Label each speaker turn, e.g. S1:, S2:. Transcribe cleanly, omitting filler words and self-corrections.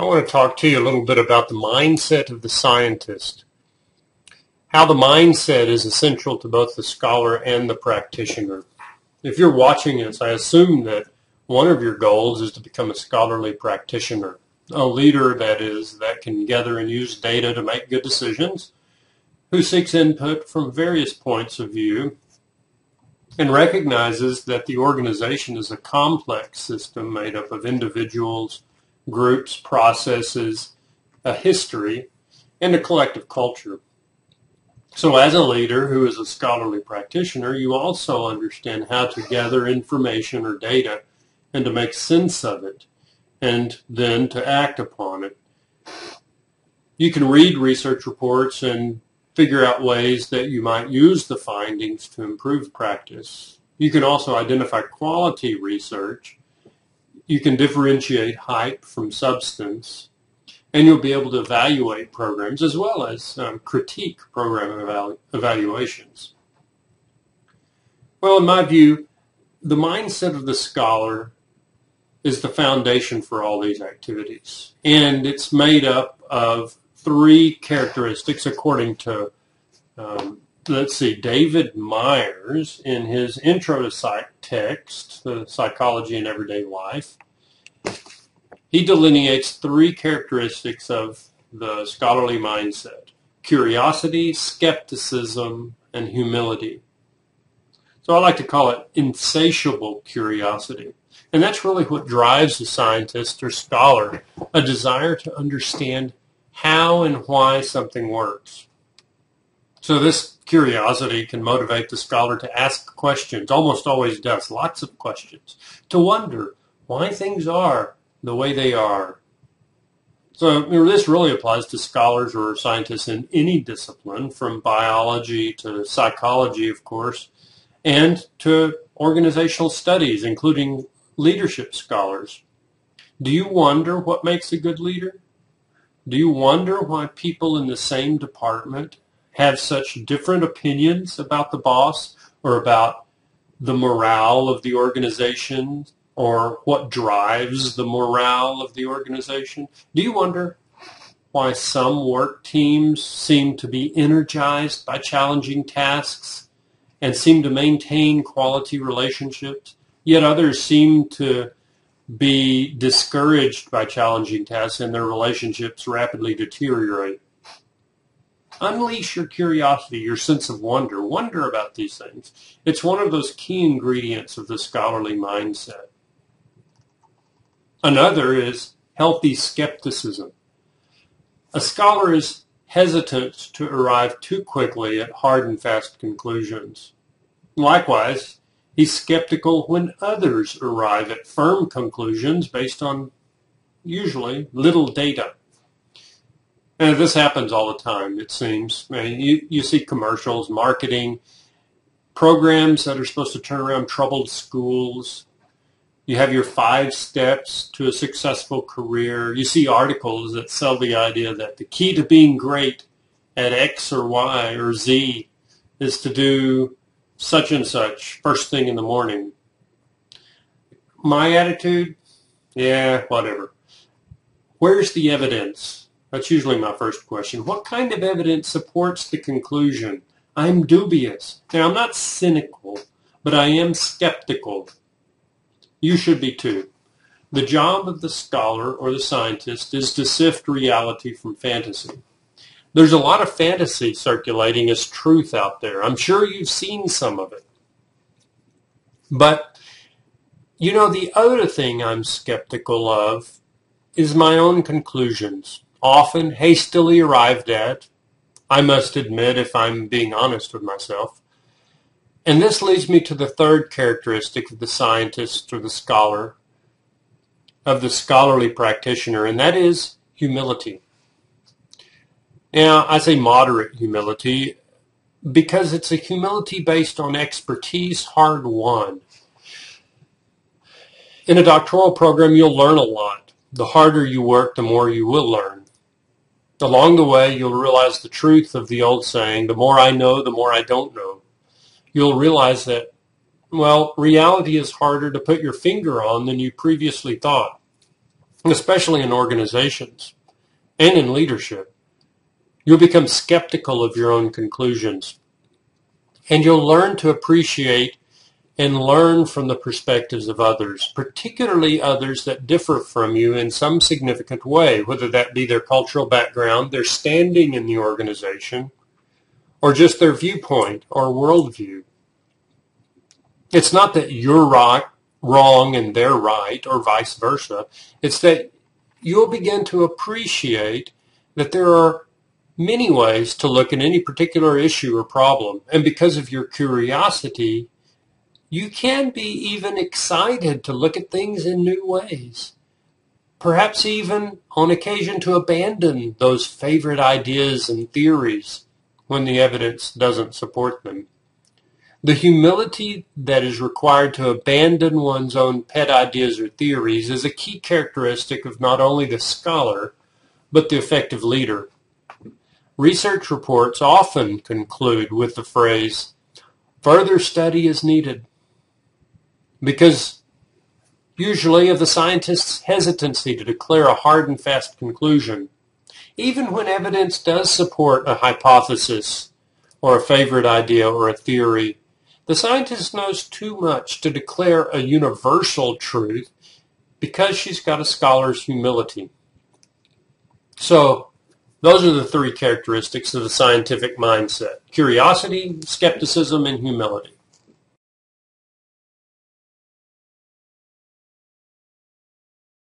S1: I want to talk to you a little bit about the mindset of the scientist, how the mindset is essential to both the scholar and the practitioner. If you're watching this, I assume that one of your goals is to become a scholarly practitioner, a leader that can gather and use data to make good decisions, who seeks input from various points of view, and recognizes that the organization is a complex system made up of individuals, groups, processes, a history, and a collective culture. So as a leader who is a scholarly practitioner, you also understand how to gather information or data and to make sense of it, and then to act upon it. You can read research reports and figure out ways that you might use the findings to improve practice. You can also identify quality research. You can differentiate hype from substance, and you'll be able to evaluate programs as well as critique program evaluations. Well, in my view, the mindset of the scholar is the foundation for all these activities, and it's made up of three characteristics according to, David Myers in his Intro to Psych text, The Psychology in Everyday Life. He delineates three characteristics of the scholarly mindset: curiosity, skepticism, and humility. So I like to call it insatiable curiosity. And that's really what drives a scientist or scholar, a desire to understand how and why something works. So this curiosity can motivate the scholar to ask questions, almost always does, lots of questions, to wonder why things are the way they are. So this really applies to scholars or scientists in any discipline, from biology to psychology, of course, and to organizational studies, including leadership scholars. Do you wonder what makes a good leader? Do you wonder why people in the same department have such different opinions about the boss or about the morale of the organization or what drives the morale of the organization? Do you wonder why some work teams seem to be energized by challenging tasks and seem to maintain quality relationships, yet others seem to be discouraged by challenging tasks and their relationships rapidly deteriorate? Unleash your curiosity, your sense of wonder. Wonder about these things. It's one of those key ingredients of the scholarly mindset. Another is healthy skepticism. A scholar is hesitant to arrive too quickly at hard and fast conclusions. Likewise, he's skeptical when others arrive at firm conclusions based on usually little data. And this happens all the time, it seems. I mean, you see commercials, marketing, programs that are supposed to turn around troubled schools. You have your 5 steps to a successful career. You see articles that sell the idea that the key to being great at X or Y or Z is to do such and such first thing in the morning. My attitude? Yeah, whatever. Where's the evidence? That's usually my first question. What kind of evidence supports the conclusion? I'm dubious. Now, I'm not cynical, but I am skeptical. You should be too. The job of the scholar or the scientist is to sift reality from fantasy. There's a lot of fantasy circulating as truth out there. I'm sure you've seen some of it. But, the other thing I'm skeptical of is my own conclusions, often hastily arrived at, I must admit, if I'm being honest with myself. And this leads me to the third characteristic of the scientist or the scholar, of the scholarly practitioner, and that is humility. Now, I say moderate humility because it's a humility based on expertise hard won. In a doctoral program, you'll learn a lot. The harder you work, the more you will learn. Along the way, you'll realize the truth of the old saying, the more I know, the more I don't know. You'll realize that, reality is harder to put your finger on than you previously thought. especially in organizations and in leadership. You'll become skeptical of your own conclusions, and you'll learn to appreciate and learn from the perspectives of others, particularly others that differ from you in some significant way, whether that be their cultural background, their standing in the organization, or just their viewpoint or worldview. It's not that you're wrong and they're right, or vice versa. It's that you'll begin to appreciate that there are many ways to look at any particular issue or problem, and because of your curiosity, you can be even excited to look at things in new ways. Perhaps even on occasion to abandon those favorite ideas and theories when the evidence doesn't support them. The humility that is required to abandon one's own pet ideas or theories is a key characteristic of not only the scholar, but the effective leader. Research reports often conclude with the phrase, "Further study is needed," because usually of the scientist's hesitancy to declare a hard and fast conclusion, even when evidence does support a hypothesis or a favorite idea or a theory. The scientist knows too much to declare a universal truth because she's got a scholar's humility. So those are the three characteristics of the scientific mindset: curiosity, skepticism, and humility.